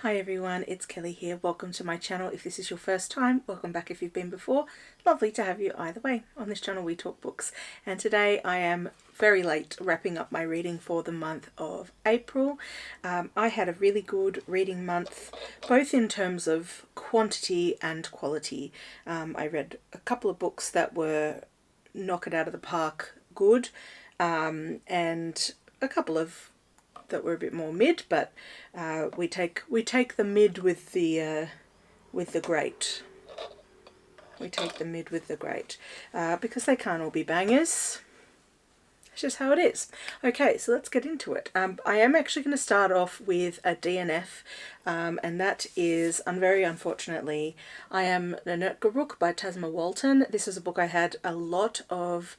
Hi everyone, it's Kelly here. Welcome to my channel. If this is your first time, welcome back if you've been before. Lovely to have you either way. On this channel we talk books, and today I am very late wrapping up my reading for the month of April. I had a really good reading month, both in terms of quantity and quality. I read a couple of books that were knock it out of the park good, and a couple of that were a bit more mid, but we take the mid with the great. We take the mid with the great because they can't all be bangers. It's just how it is. Okay, so let's get into it. I am actually going to start off with a DNF, and that is, very unfortunately, I Am Nannertgarrook by Tasma Walton. This is a book I had a lot of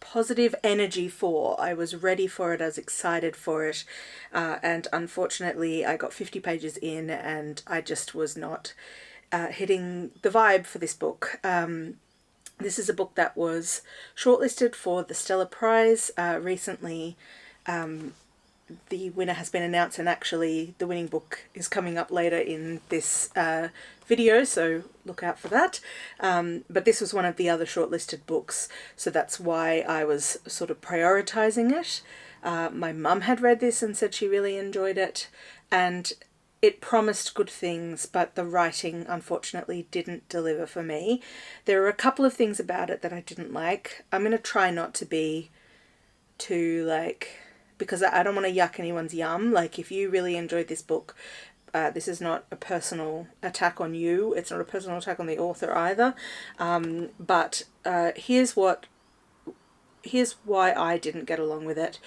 positive energy for. I was ready for it, I was excited for it, and unfortunately I got 50 pages in and I just was not hitting the vibe for this book. This is a book that was shortlisted for the Stella Prize recently. The winner has been announced, and actually the winning book is coming up later in this video, so look out for that. But this was one of the other shortlisted books, so that's why I was sort of prioritizing it. My mum had read this and said she really enjoyed it, and it promised good things, but the writing unfortunately didn't deliver for me. There are a couple of things about it that I didn't like. I'm going to try not to be too because I don't want to yuck anyone's yum. Like, if you really enjoyed this book, this is not a personal attack on you. It's not a personal attack on the author either. But here's why I didn't get along with it.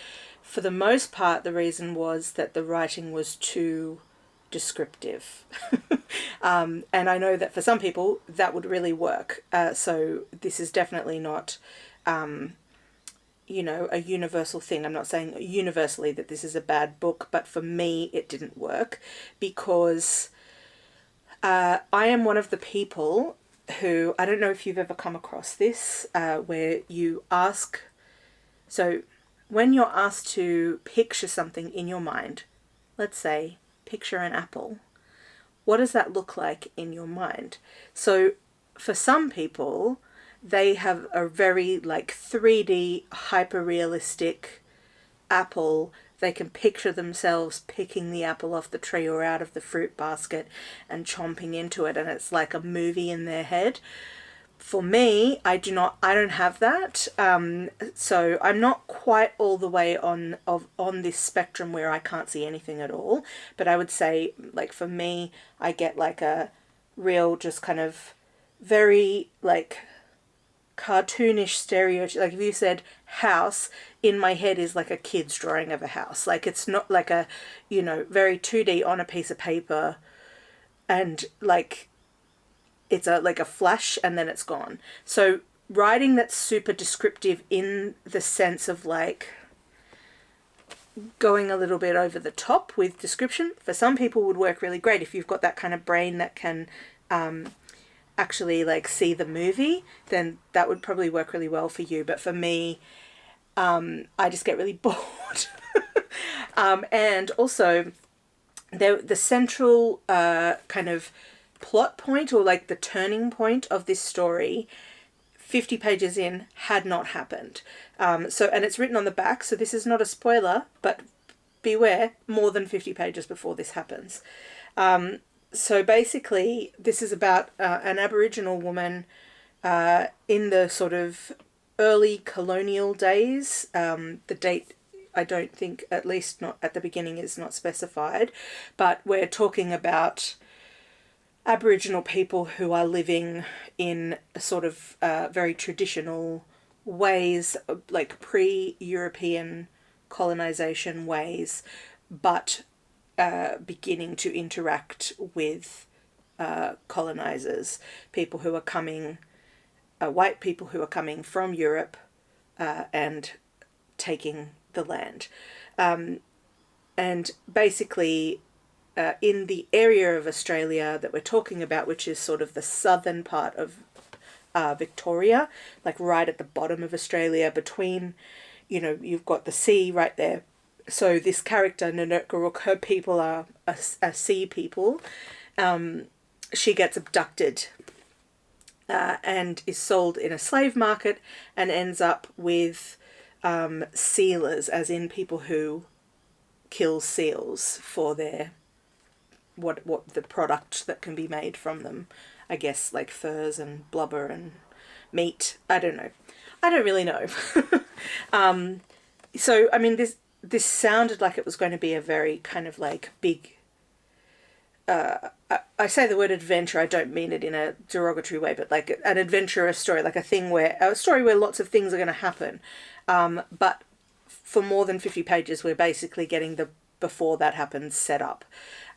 For the most part, the reason was that the writing was too descriptive. And I know that for some people that would really work. So this is definitely not a universal thing. I'm not saying universally that this is a bad book, but for me it didn't work because I am one of the people who, I don't know if you've ever come across this, where you ask, so when you're asked to picture something in your mind, let's say picture an apple, what does that look like in your mind? So for some people, they have a very 3D hyper-realistic apple. They can picture themselves picking the apple off the tree or out of the fruit basket and chomping into it, and it's like a movie in their head. For me, I don't have that. So I'm not quite all the way on this spectrum where I can't see anything at all. But I would say, for me, I get a real, just kind of very cartoonish stereotype. If you said house, in my head is a kid's drawing of a house. It's not a very 2D on a piece of paper, and it's a flash and then it's gone. So writing that's super descriptive in the sense of going a little bit over the top with description, for some people would work really great. If you've got that kind of brain that can actually see the movie, then that would probably work really well for you. But for me, I just get really bored. And also the central kind of plot point, or the turning point of this story, 50 pages in, had not happened. And it's written on the back, so this is not a spoiler, but beware, more than 50 pages before this happens. So basically, this is about an Aboriginal woman in the sort of early colonial days. The date, I don't think, at least not at the beginning, is not specified. But we're talking about Aboriginal people who are living in a sort of very traditional ways, pre-European colonization ways, but beginning to interact with colonizers, people who are coming, white people who are coming from Europe and taking the land. And basically, in the area of Australia that we're talking about, which is sort of the southern part of Victoria, right at the bottom of Australia, between, you've got the sea right there So this character, Nannertgarrook, her people are a sea people. She gets abducted and is sold in a slave market and ends up with sealers, as in people who kill seals for their what the product that can be made from them. I guess like furs and blubber and meat. I don't know. I don't really know. So I mean, this sounded like it was going to be a very kind of like big. I say the word adventure. I don't mean it in a derogatory way, but like an adventurous story, like a story where lots of things are going to happen. But for more than 50 pages, we're basically getting the before that happens set up.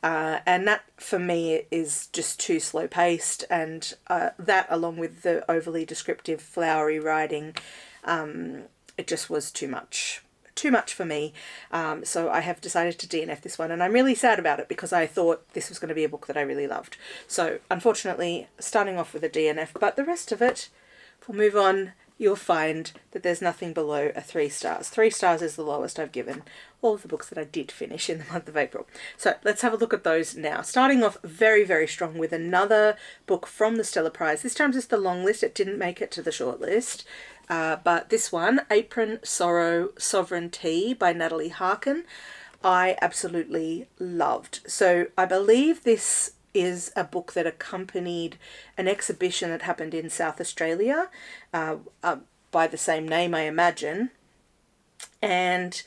And that, for me, is just too slow-paced, and that, along with the overly descriptive, flowery writing, it just was too much. Too much for me. So I have decided to DNF this one, and I'm really sad about it because I thought this was going to be a book that I really loved. So, unfortunately, starting off with a DNF, but the rest of it, if we'll move on, you'll find that there's nothing below a 3 stars. 3 stars is the lowest I've given all of the books that I did finish in the month of April. So let's have a look at those now. Starting off very, very strong with another book from the Stella Prize. This time it's the long list. It didn't make it to the short list. But this one, Apron-Sorrow, Sovereignty by Natalie Harkin, I absolutely loved. So I believe this is a book that accompanied an exhibition that happened in South Australia by the same name, I imagine. And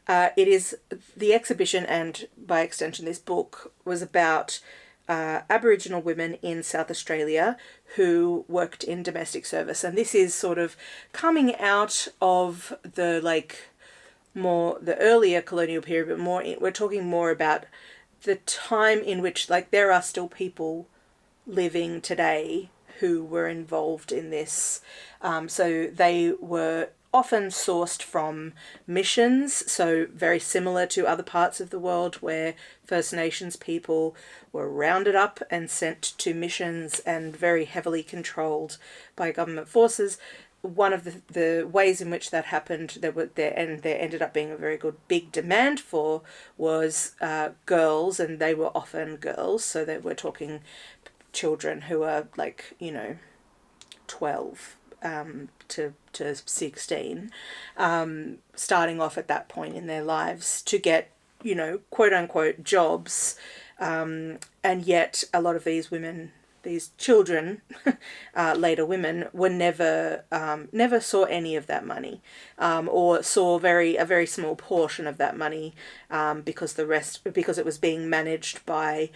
it is the exhibition, and by extension this book, was about Aboriginal women in South Australia who worked in domestic service. And this is sort of coming out of the the earlier colonial period, but we're talking more about the time in which there are still people living today who were involved in this. So they were often sourced from missions, so very similar to other parts of the world where First Nations people were rounded up and sent to missions and very heavily controlled by government forces. One of the ways in which that happened, there ended up being a very good big demand for, was girls, and they were often girls, so that we're talking children who are 12 to 16, starting off at that point in their lives to get, quote unquote jobs, and yet a lot of these women, these children, later women, were never saw any of that money, or saw a very small portion of that money, because it was being managed by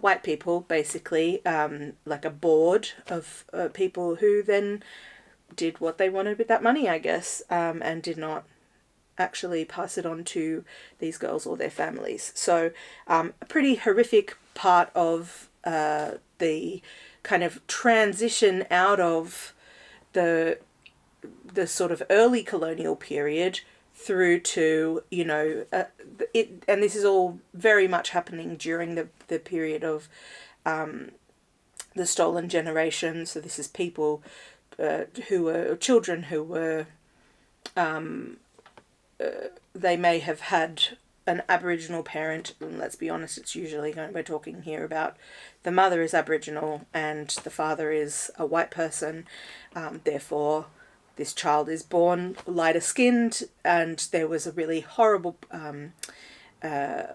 white people, basically, like a board of people who then did what they wanted with that money, I guess, and did not actually pass it on to these girls or their families. So a pretty horrific part of the kind of transition out of the sort of early colonial period through to, and this is all very much happening during the period of the stolen generation. So this is people who were children who were, they may have had an Aboriginal parent, and let's be honest, it's usually we're talking here about the mother is Aboriginal and the father is a white person, therefore this child is born lighter skinned, and there was a really horrible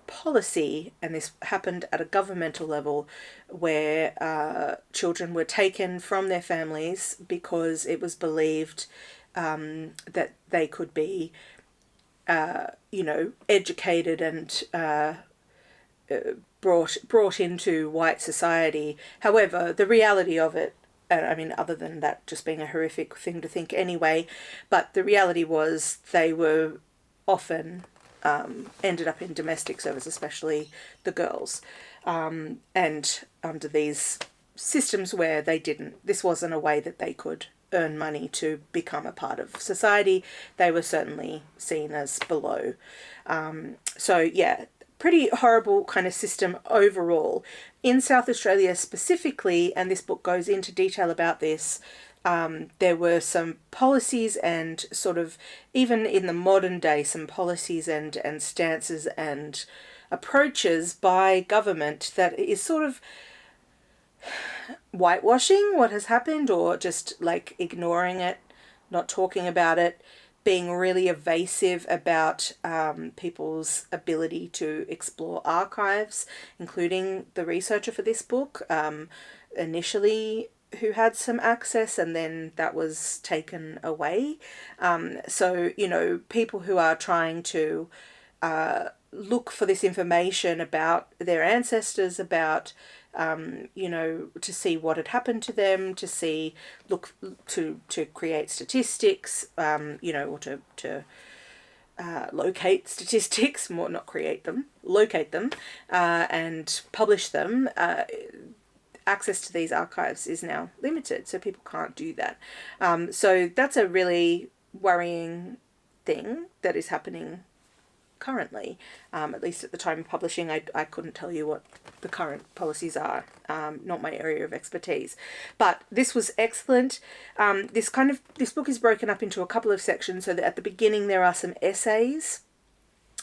policy, and this happened at a governmental level, where children were taken from their families because it was believed that they could be educated and brought into white society. However, the reality of it, I mean, other than that just being a horrific thing to think anyway, but the reality was they were often ended up in domestic service, especially the girls, and under these systems where this wasn't a way that they could earn money to become a part of society. They were certainly seen as below. So yeah, pretty horrible kind of system overall. In South Australia specifically, and this book goes into detail about this, there were some policies and sort of, even in the modern day, some policies and stances and approaches by government that is sort of whitewashing what has happened, or just like ignoring it, not talking about it, being really evasive about people's ability to explore archives, including the researcher for this book, initially who had some access, and then that was taken away. So, you know, people who are trying to look for this information about their ancestors, about you know, to see what had happened to them, to see, look, to create statistics, you know, or to locate statistics, more, not create them, locate them, and publish them. Access to these archives is now limited, so people can't do that. So that's a really worrying thing that is happening currently, at least at the time of publishing. I couldn't tell you what the current policies are, not my area of expertise, but this was excellent. This book is broken up into a couple of sections, so that at the beginning there are some essays.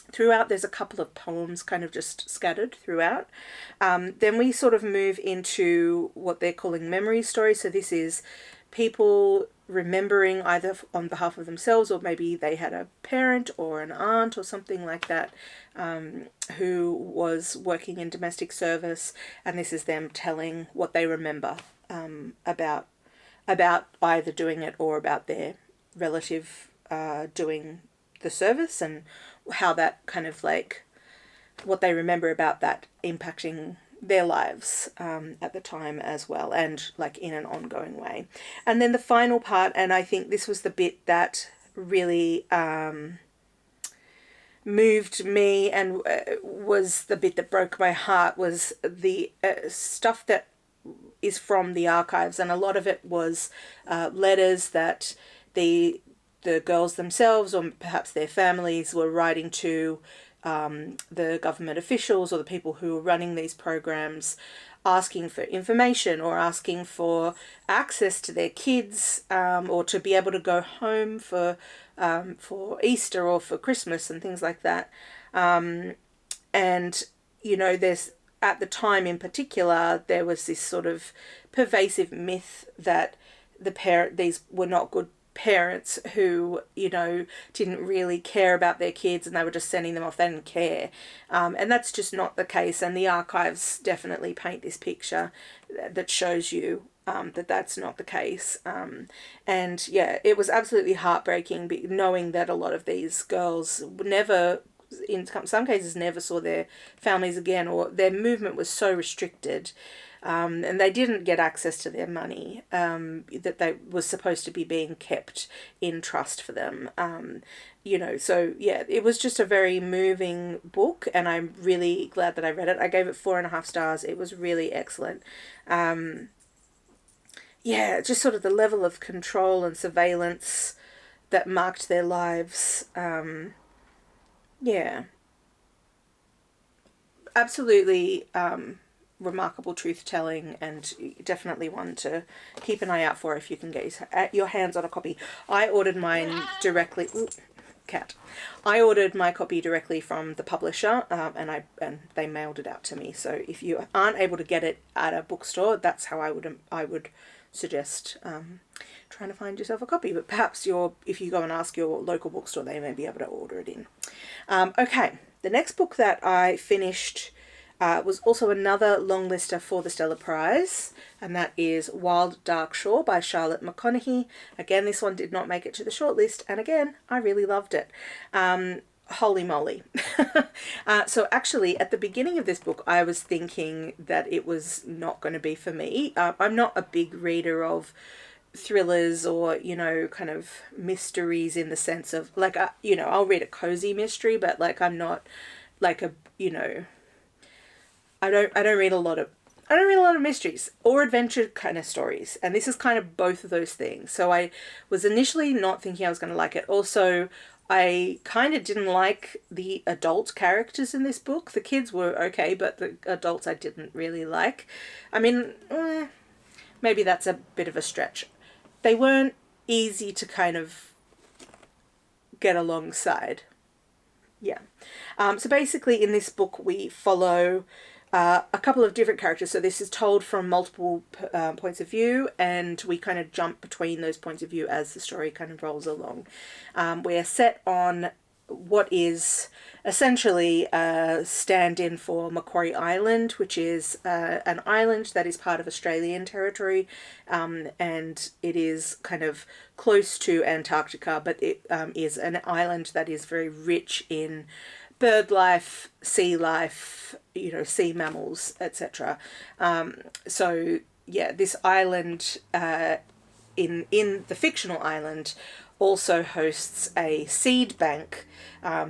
Throughout there's a couple of poems kind of just scattered throughout. Then we sort of move into what they're calling memory stories. So this is people remembering either on behalf of themselves, or maybe they had a parent or an aunt or something like that who was working in domestic service, and this is them telling what they remember about either doing it or about their relative doing the service, and how that kind of like what they remember about that impacting their lives at the time as well, and like in an ongoing way. And then the final part, and I think this was the bit that really moved me and was the bit that broke my heart, was the stuff that is from the archives, and a lot of it was letters that the girls themselves, or perhaps their families, were writing to the government officials or the people who were running these programs, asking for information or asking for access to their kids, or to be able to go home for Easter or for Christmas and things like that. And, you know, there's, at the time in particular, there was this sort of pervasive myth that these were not good parents who, you know, didn't really care about their kids and they were just sending them off. They didn't care. And that's just not the case. And the archives definitely paint this picture that shows you that that's not the case. And yeah, it was absolutely heartbreaking knowing that a lot of these girls never, in some cases, never saw their families again, or their movement was so restricted. And they didn't get access to their money that they was supposed to be being kept in trust for them. You know, so yeah, it was just a very moving book, and I'm really glad that I read it. I gave it 4.5 stars. It was really excellent. Yeah, just sort of the level of control and surveillance that marked their lives. Yeah, absolutely. Remarkable truth-telling, and definitely one to keep an eye out for if you can get your hands on a copy. I ordered mine directly. Ooh, cat. I ordered my copy directly from the publisher, and they mailed it out to me. So if you aren't able to get it at a bookstore, that's how I would suggest trying to find yourself a copy. But perhaps if you go and ask your local bookstore, they may be able to order it in. Okay, the next book that I finished was also another long lister for the Stella Prize, and that is Wild Dark Shore by Charlotte McConaghy. Again, this one did not make it to the shortlist, and again, I really loved it. Holy moly. So actually, at the beginning of this book, I was thinking that it was not going to be for me. I'm not a big reader of thrillers or, you know, kind of mysteries in the sense of, like, you know, I'll read a cozy mystery, but, like, I'm not, like, a, you know... I don't read a lot of mysteries or adventure kind of stories, and this is kind of both of those things. So I was initially not thinking I was going to like it. Also, I kind of didn't like the adult characters in this book. The kids were okay, but the adults I didn't really like. I mean, maybe that's a bit of a stretch. they weren't easy to kind of get alongside. Yeah. So basically in this book we follow a couple of different characters. So this is told from multiple points of view, and we kind of jump between those points of view as the story kind of rolls along. We're set on what is essentially a stand-in for Macquarie Island, which is an island that is part of Australian territory, and it is kind of close to Antarctica, but it is an island that is very rich in bird life, sea life, sea mammals, etc. So yeah, this island, in the fictional island, also hosts a seed bank,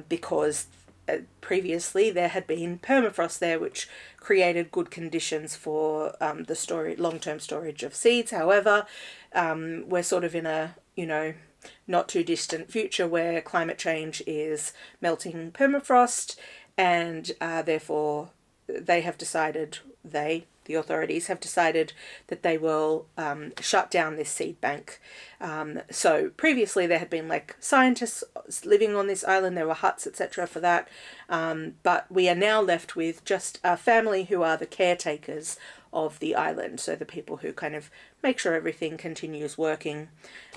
because previously there had been permafrost there, which created good conditions for the long-term storage of seeds. However, we're sort of in a not too distant future where climate change is melting permafrost, and therefore they have decided, the authorities have decided that they will shut down this seed bank. So previously there had been like scientists living on this island, there were huts, etc. for that, but we are now left with just a family who are the caretakers of the island, so the people who kind of make sure everything continues working,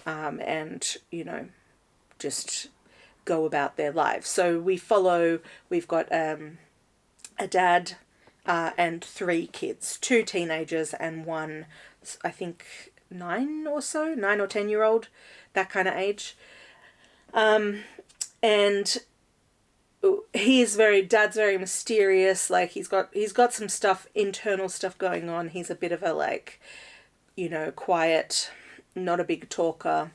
and just go about their lives. So we've got a dad and 3 kids, 2 teenagers and one, I think 9 or 10-year-old, that kind of age. And dad's very mysterious. Like he's got some internal stuff going on. He's a bit of a quiet, not a big talker.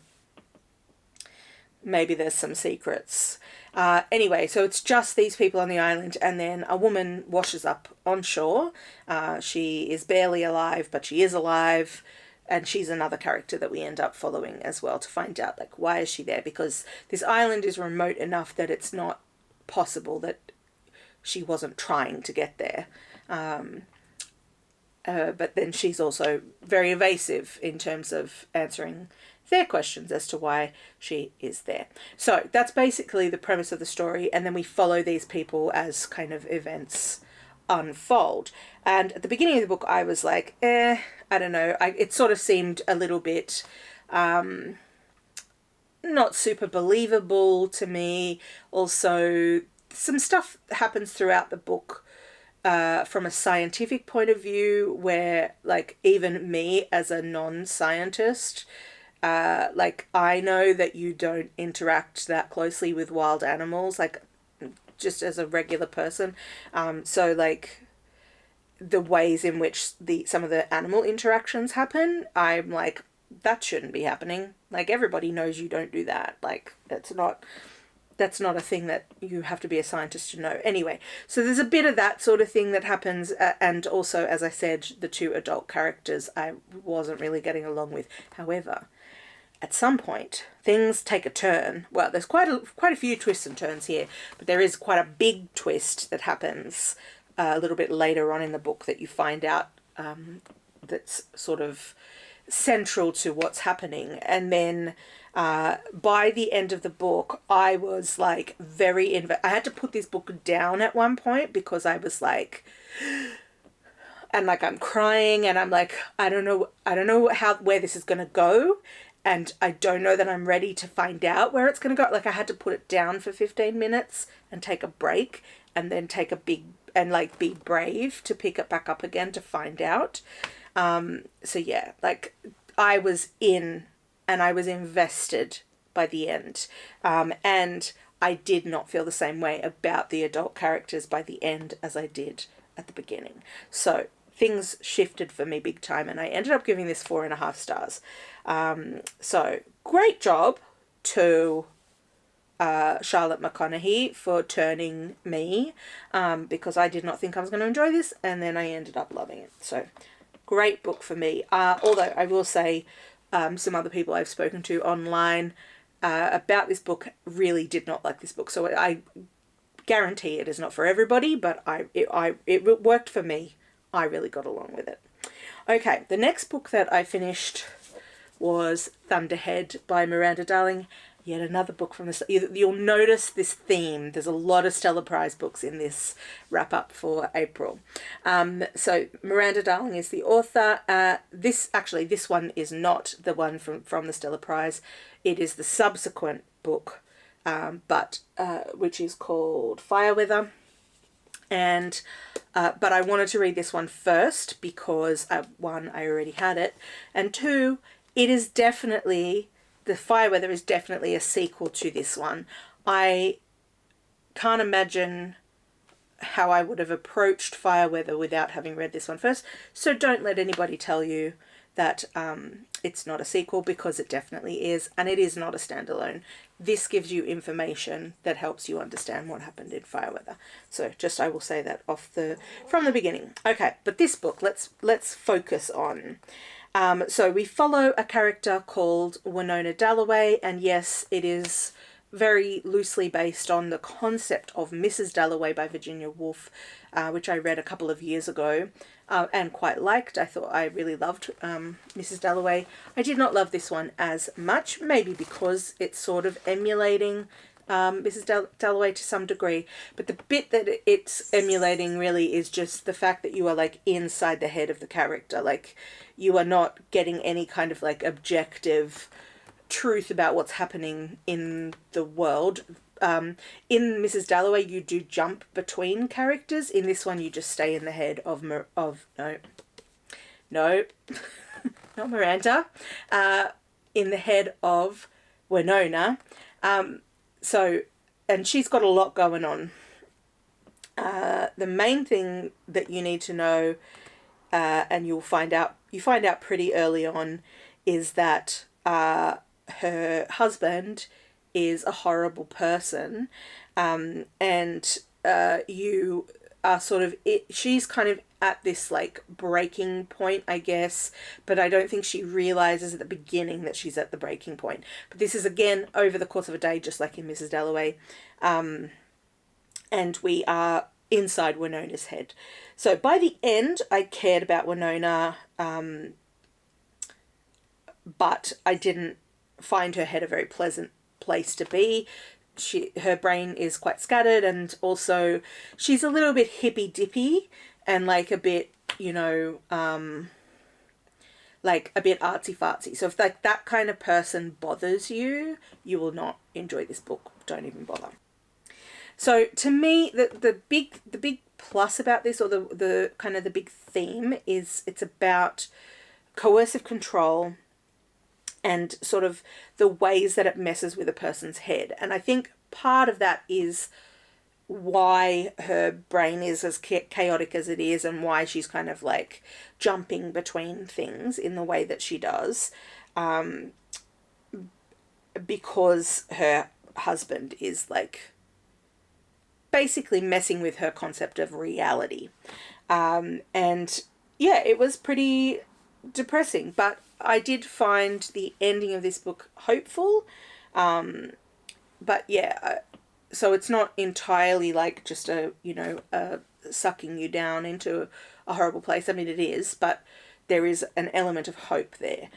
Maybe there's some secrets. Anyway, so it's just these people on the island, and then a woman washes up on shore. She is barely alive, but she is alive, and she's another character that we end up following as well to find out, why is she there? Because this island is remote enough that it's not possible that she wasn't trying to get there. But then she's also very evasive in terms of answering their questions as to why she is there. So that's basically the premise of the story, and then we follow these people as kind of events unfold. And at the beginning of the book I was like, I don't know, it sort of seemed a little bit not super believable to me. Also, some stuff happens throughout the book from a scientific point of view where, even me as a non-scientist, I know that you don't interact that closely with wild animals, just as a regular person. So the ways in which some of the animal interactions happen, I'm like, that shouldn't be happening. Everybody knows you don't do that. That's not a thing that you have to be a scientist to know. Anyway, so there's a bit of that sort of thing that happens. And also, as I said, the 2 adult characters I wasn't really getting along with. However, at some point, things take a turn. Well, there's quite a few twists and turns here, but there is quite a big twist that happens a little bit later on in the book that you find out, that's sort of central to what's happening. And then by the end of the book, I was I had to put this book down at one point because I was and I'm crying, and I'm I don't know where this is going to go. And I don't know that I'm ready to find out where it's going to go. I had to put it down for 15 minutes and take a break, and then take a big, and be brave to pick it back up again to find out. So yeah, I was in, and I was invested by the end. And I did not feel the same way about the adult characters by the end as I did at the beginning. So things shifted for me big time, and I ended up giving this 4.5 stars. So great job to Charlotte McConaghy for turning me, because I did not think I was going to enjoy this, and then I ended up loving it. So great book for me. Although I will say some other people I've spoken to online about this book really did not like this book. So I guarantee it is not for everybody, but it worked for me. I really got along with it. Okay, the next book that I finished was Thunderhead by Miranda Darling. Yet another book from you'll notice this theme. There's a lot of Stella Prize books in this wrap up for April. So Miranda Darling is the author. This one is not the one from the Stella Prize. It is the subsequent book, but which is called Fireweather. And but I wanted to read this one first because one, I already had it, and two, it is definitely, the Fireweather is definitely a sequel to this one. I can't imagine how I would have approached Fireweather without having read this one first. So don't let anybody tell you that it's not a sequel, because it definitely is, and it is not a standalone. This gives you information that helps you understand what happened in Fireweather. So just, I will say that from the beginning. Okay, but this book, let's focus on. So we follow a character called Winona Dalloway, and yes, it is very loosely based on the concept of Mrs. Dalloway by Virginia Woolf, which I read a couple of years ago and quite liked. I really loved Mrs. Dalloway. I did not love this one as much, maybe because it's sort of emulating Mrs. Dalloway to some degree, but the bit that it's emulating really is just the fact that you are like inside the head of the character. Like, you are not getting any kind of like objective truth about what's happening in the world. In Mrs. Dalloway, you do jump between characters. In this one, you just stay in the head of not Miranda, in the head of Winona. So, and she's got a lot going on. The main thing that you need to know, and you find out pretty early on, is that her husband is a horrible person, and you are sort of she's kind of at this like breaking point, I guess, but I don't think she realizes at the beginning that she's at the breaking point. But this is again over the course of a day, just like in Mrs. Dalloway, and we are inside Winona's head. So by the end, I cared about Winona, but I didn't find her head a very pleasant place to be. Her brain is quite scattered, and also she's a little bit hippy dippy and like a bit, like a bit artsy fartsy. So if like that kind of person bothers you, you will not enjoy this book. Don't even bother. So to me, the big plus about this, or the kind of the big theme, is it's about coercive control and sort of the ways that it messes with a person's head. And I think part of that is why her brain is as chaotic as it is, and why she's kind of like jumping between things in the way that she does, because her husband is like basically messing with her concept of reality. And yeah, it was pretty depressing, but I did find the ending of this book hopeful. But yeah, so it's not entirely like just a sucking you down into a horrible place. I mean, it is, but there is an element of hope there.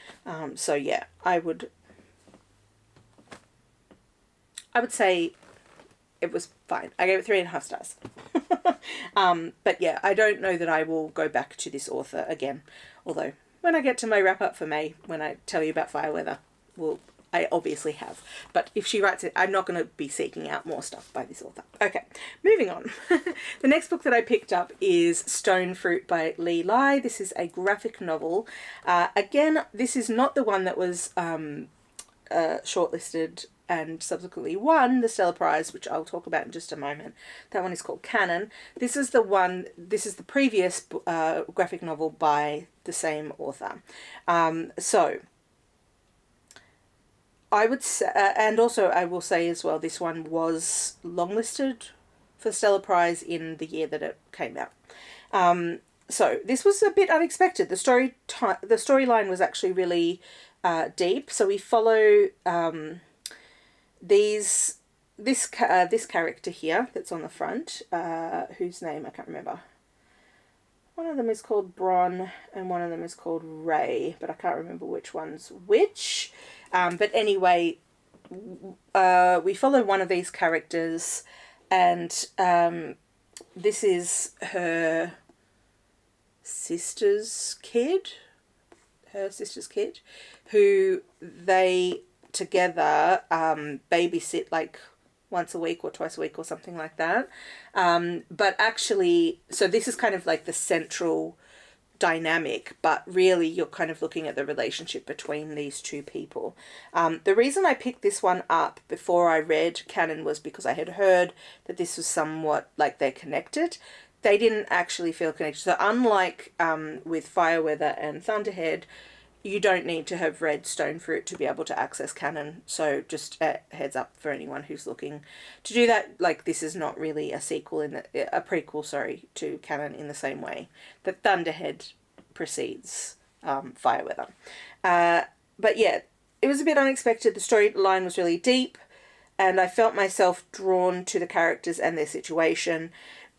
So yeah, I would say it was fine. I gave it 3.5 stars. But yeah, I don't know that I will go back to this author again. Although, when I get to my wrap up for May, when I tell you about Fireweather, I obviously have. But if she writes it, I'm not going to be seeking out more stuff by this author. Okay, moving on. The next book that I picked up is Stone Fruit by Lee Lai. This is a graphic novel. Again, this is not the one that was shortlisted and subsequently won the Stella Prize, which I'll talk about in just a moment. That one is called Canon. This is the previous graphic novel by the same author. So I would say, and also I will say as well, this one was longlisted for the Stella Prize in the year that it came out. So this was a bit unexpected. The storyline was actually really deep. So we follow this character here that's on the front, whose name I can't remember. One of them is called Bron and one of them is called Ray, but I can't remember which one's which. But anyway, we follow one of these characters, and this is her sister's kid, who they together babysit like once a week or twice a week or something like that. But actually, so this is kind of like the central dynamic, but really you're kind of looking at the relationship between these two people. The reason I picked this one up before I read canon was because I had heard that this was somewhat like they're connected. They didn't actually feel connected. So unlike with Fireweather and Thunderhead, you don't need to have read Stonefruit to be able to access canon. So just a heads up for anyone who's looking to do that. Like, this is not really a prequel, to canon in the same way that Thunderhead precedes Fireweather. But yeah, it was a bit unexpected. The storyline was really deep, and I felt myself drawn to the characters and their situation.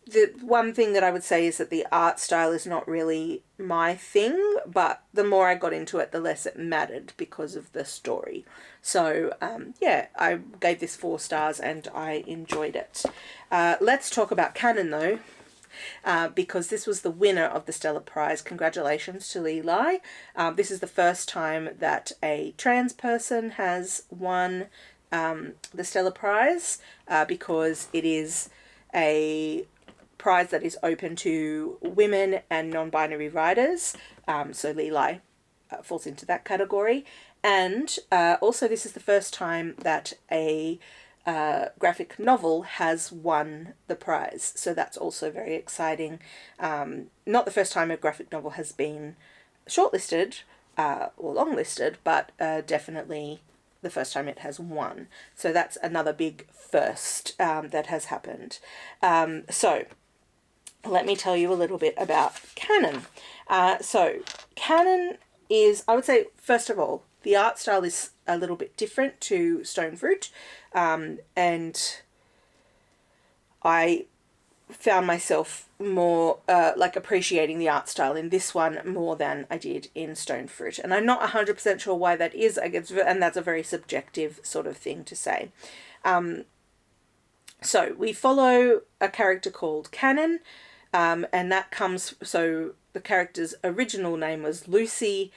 The one thing that I would say is that the art style is not really my thing, but the more I got into it, the less it mattered because of the story. So, yeah, I gave this 4 stars and I enjoyed it. Let's talk about canon, though, because this was the winner of the Stella Prize. Congratulations to Levi. This is the first time that a trans person has won the Stella Prize, because it is a prize that is open to women and non-binary writers, so Levi falls into that category. And also this is the first time that a graphic novel has won the prize, so that's also very exciting. Not the first time a graphic novel has been shortlisted or longlisted, but definitely the first time it has won. So that's another big first that has happened. So let me tell you a little bit about canon. So canon is, I would say, first of all, the art style is a little bit different to Stonefruit, and I found myself more like appreciating the art style in this one more than I did in Stonefruit. And I'm not 100% sure why that is, I guess, and that's a very subjective sort of thing to say. So we follow a character called Canon, and that comes, so the character's original name was Lucy,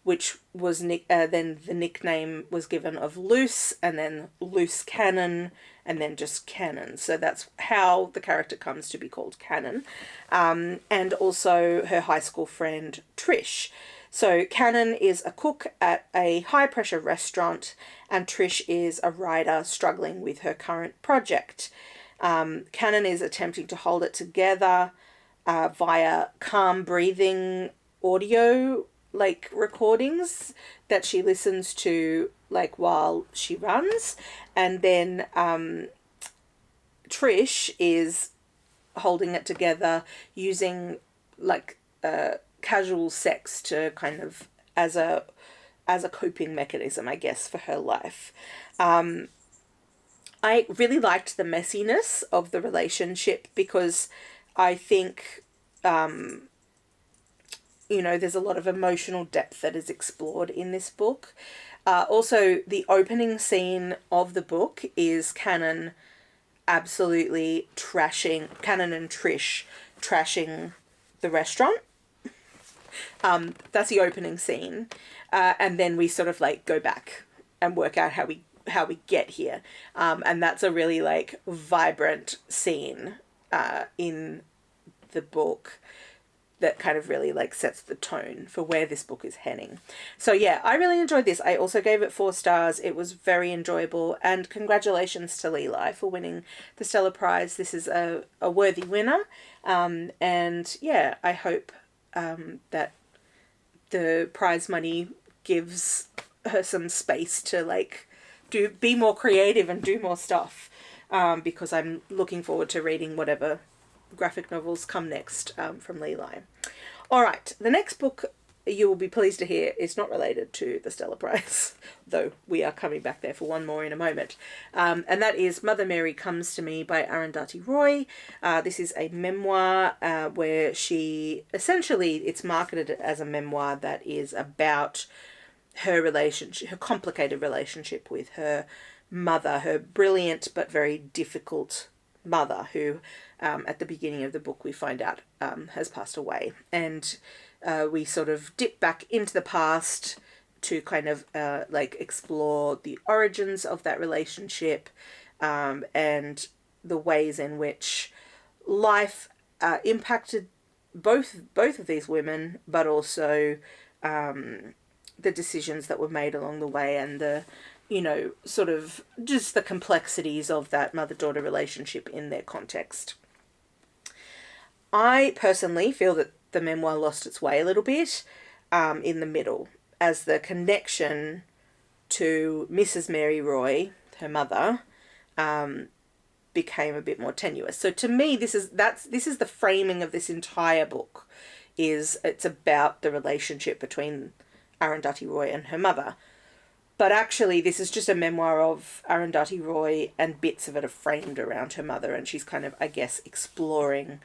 which was then the nickname was given of Luce, and then Luce Cannon, and then just Cannon. So that's how the character comes to be called Cannon. And also her high school friend Trish. So Cannon is a cook at a high-pressure restaurant, and Trish is a writer struggling with her current project. Cannon is attempting to hold it together via calm breathing audio recordings that she listens to while she runs, and then Trish is holding it together using casual sex to kind of as a coping mechanism, I guess, for her life. I really liked the messiness of the relationship because I think there's a lot of emotional depth that is explored in this book. Also, the opening scene of the book is Cannon and Trish trashing the restaurant. That's the opening scene. And then we sort of go back and work out how we get here. And that's a really vibrant scene in the book that kind of really sets the tone for where this book is heading. So yeah, I really enjoyed this. I also gave it 4 stars. It was very enjoyable, and congratulations to Levi for winning the Stella Prize. This is a worthy winner. And yeah, I hope that the prize money gives her some space to be more creative and do more stuff, because I'm looking forward to reading whatever graphic novels come next from Levi. All right, the next book you will be pleased to hear is not related to the Stella Prize, though we are coming back there for one more in a moment. And that is Mother Mary Comes to Me by Arundhati Roy. This is a memoir where she, essentially, it's marketed as a memoir that is about her relationship, her complicated relationship with her mother, her brilliant but very difficult mother, who at the beginning of the book we find out has passed away. And we sort of dip back into the past to kind of like explore the origins of that relationship, and the ways in which life impacted both of these women, but also the decisions that were made along the way, and the, you know, sort of just the complexities of that mother-daughter relationship in their context. I personally feel that the memoir lost its way a little bit in the middle, as the connection to Mrs. Mary Roy, her mother, became a bit more tenuous. So to me, this is the framing of this entire book. It's about the relationship between Arundhati Roy and her mother. But actually, this is just a memoir of Arundhati Roy, and bits of it are framed around her mother, and she's kind of, I guess, exploring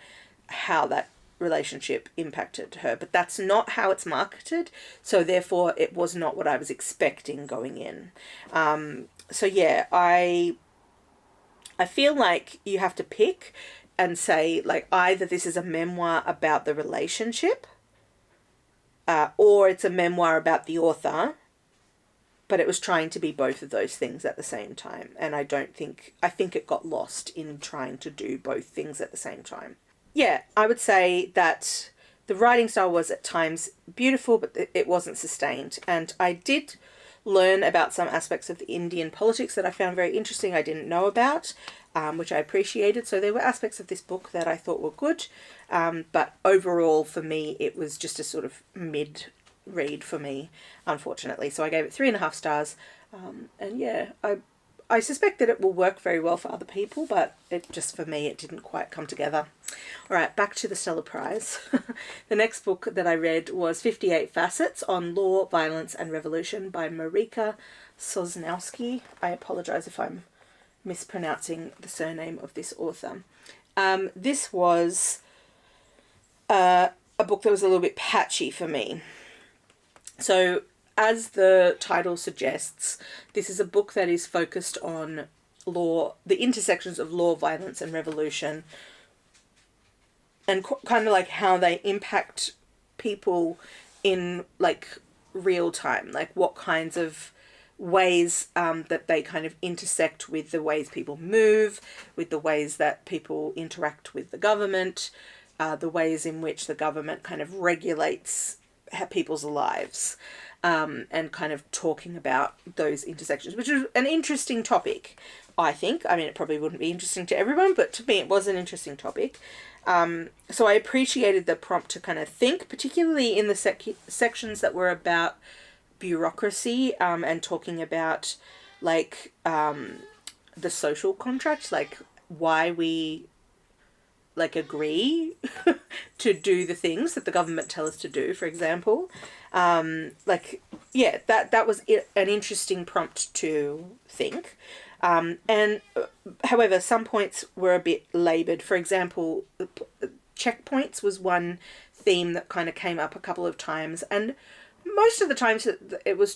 how that relationship impacted her. But that's not how it's marketed, so therefore it was not what I was expecting going in. So yeah, I feel like you have to pick and say, like, either this is a memoir about the relationship, or it's a memoir about the author, but it was trying to be both of those things at the same time. And I think it got lost in trying to do both things at the same time. Yeah, I would say that the writing style was at times beautiful, but it wasn't sustained. And I did learn about some aspects of the Indian politics that I found very interesting, I didn't know about, which I appreciated. So there were aspects of this book that I thought were good. But overall, for me, it was just a sort of mid-read for me, unfortunately. So I gave it 3.5 stars. And yeah, I suspect that it will work very well for other people, but for me, it didn't quite come together. All right, back to the Stella Prize. The next book that I read was 58 Facets on Law, Violence and Revolution by Marika Sosnowski. I apologise if I'm mispronouncing the surname of this author. This was a book that was a little bit patchy for me. So, as the title suggests, this is a book that is focused on law, the intersections of law, violence and revolution, and kind of like how they impact people in like real time, like what kinds of ways that they kind of intersect with the ways people move, with the ways that people interact with the government, the ways in which the government kind of regulates people's lives, and kind of talking about those intersections, which is an interesting topic, I think. I mean, it probably wouldn't be interesting to everyone, but to me it was an interesting topic. So I appreciated the prompt to kind of think, particularly in the sections that were about bureaucracy, and talking about like the social contract, like why we like agree to do the things that the government tell us to do, for example. Like, yeah, that was an interesting prompt to think. And however, some points were a bit laboured. For example, checkpoints was one theme that kind of came up a couple of times, and most of the times that it was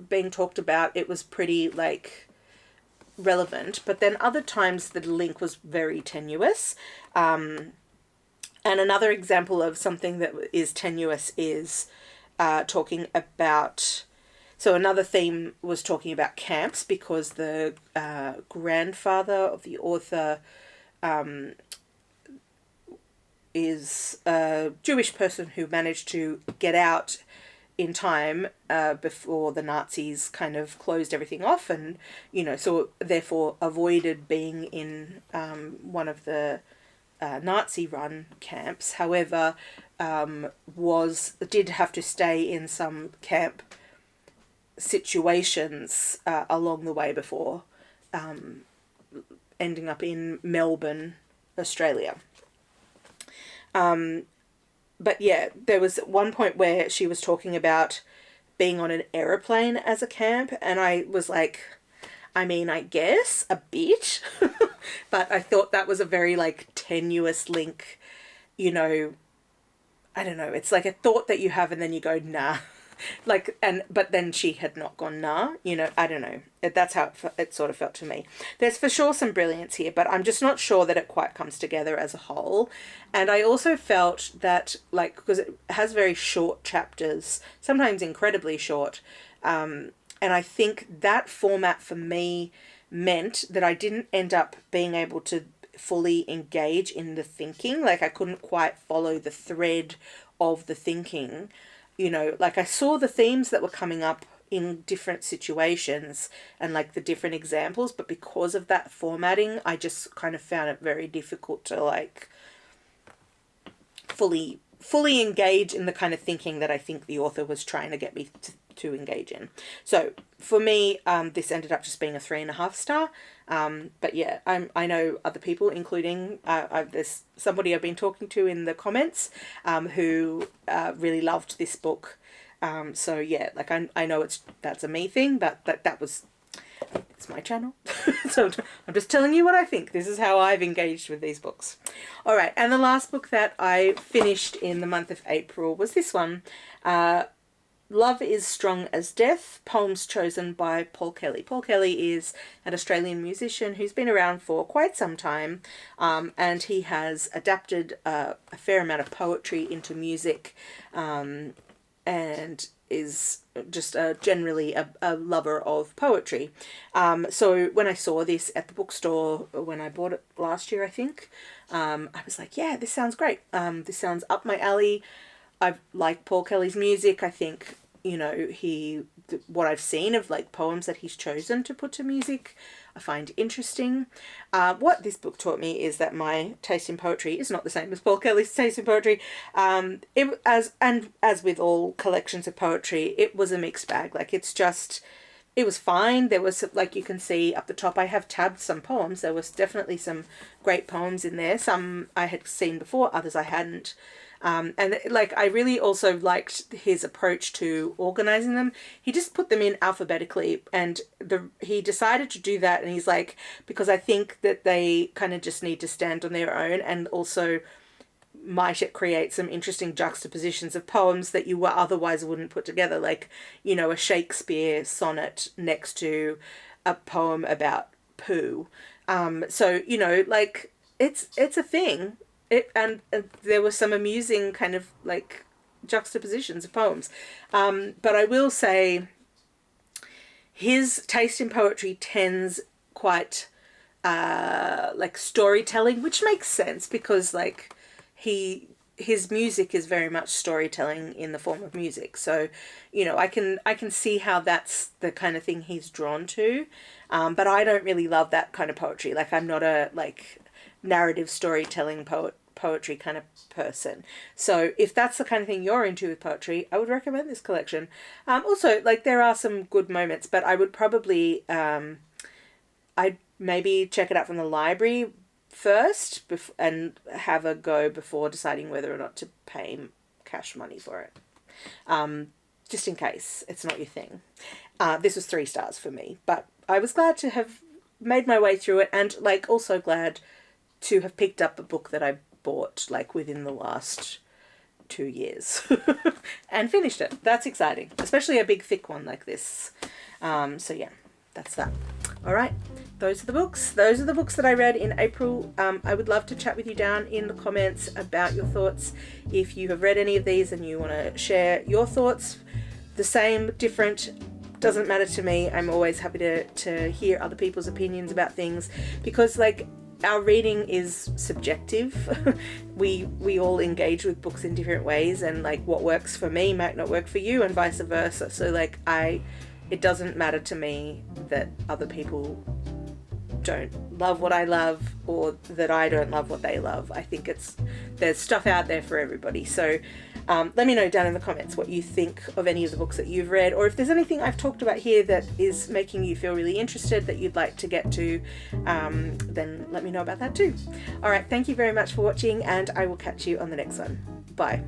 being talked about, it was pretty like relevant, but then other times the link was very tenuous. And another example of something that is tenuous is talking about, so another theme was talking about camps, because the grandfather of the author is a Jewish person who managed to get out in time before the Nazis kind of closed everything off, and so therefore avoided being in one of the Nazi-run camps. However, did have to stay in some camp situations along the way before ending up in Melbourne, Australia. but yeah, there was one point where she was talking about being on an aeroplane as a camp, and I was like, I mean, I guess a bit, but I thought that was a very like tenuous link, you know. I don't know. It's like a thought that you have and then you go, nah. Like, but then she had not gone, nah, you know, I don't know. That's how it sort of felt to me. There's for sure some brilliance here, but I'm just not sure that it quite comes together as a whole. And I also felt that, like, because it has very short chapters, sometimes incredibly short, and I think that format for me meant that I didn't end up being able to fully engage in the thinking. Like, I couldn't quite follow the thread of the thinking. You know, like I saw the themes that were coming up in different situations and like the different examples, but because of that formatting, I just kind of found it very difficult to like fully engage in the kind of thinking that I think the author was trying to get me to engage in. So for me, this ended up just being a 3.5 star. But yeah, I know other people, including there's somebody I've been talking to in the comments who really loved this book. So yeah, like I know that's a me thing, but it's my channel. So I'm just telling you what I think. This is how I've engaged with these books. All right, and the last book that I finished in the month of April was this one. Love is Strong as Death, poems chosen by Paul Kelly. Paul Kelly is an Australian musician who's been around for quite some time, and he has adapted a fair amount of poetry into music, and is just generally a lover of poetry. So when I saw this at the bookstore, when I bought it last year, I think, I was like, yeah, this sounds great. This sounds up my alley. I like Paul Kelly's music. I think, you know, what I've seen of like poems that he's chosen to put to music, I find interesting. What this book taught me is that my taste in poetry is not the same as Paul Kelly's taste in poetry. As with all collections of poetry, it was a mixed bag. Like it was fine. There was, like you can see up the top, I have tabbed some poems. There was definitely some great poems in there. Some I had seen before, others I hadn't. And like, I really also liked his approach to organizing them. He just put them in alphabetically, and he decided to do that. And he's like, because I think that they kind of just need to stand on their own, and also might it create some interesting juxtapositions of poems that you otherwise wouldn't put together. Like, you know, a Shakespeare sonnet next to a poem about poo. So, you know, like it's a thing. And there were some amusing kind of like juxtapositions of poems. But I will say his taste in poetry tends quite like storytelling, which makes sense because like his music is very much storytelling in the form of music. So, you know, I can see how that's the kind of thing he's drawn to. But I don't really love that kind of poetry. Like, I'm not a like narrative storytelling poetry kind of person. So if that's the kind of thing you're into with poetry, I would recommend this collection. Also, like, there are some good moments, but I would probably I'd maybe check it out from the library first and have a go before deciding whether or not to pay cash money for it. Just in case it's not your thing. This was 3 stars for me, but I was glad to have made my way through it, and like also glad to have picked up a book that I bought like within the last 2 years and finished it. That's exciting, especially a big thick one like this. So yeah, that's that. All right, those are the books. Those are the books that I read in April. I would love to chat with you down in the comments about your thoughts. If you have read any of these and you want to share your thoughts, the same, different, doesn't matter to me. I'm always happy to hear other people's opinions about things, because like, our reading is subjective. we all engage with books in different ways, and like what works for me might not work for you, and vice versa. So like it doesn't matter to me that other people don't love what I love, or that I don't love what they love. I think there's stuff out there for everybody. So let me know down in the comments what you think of any of the books that you've read, or if there's anything I've talked about here that is making you feel really interested that you'd like to get to, then let me know about that too. All right, thank you very much for watching, and I will catch you on the next one. Bye.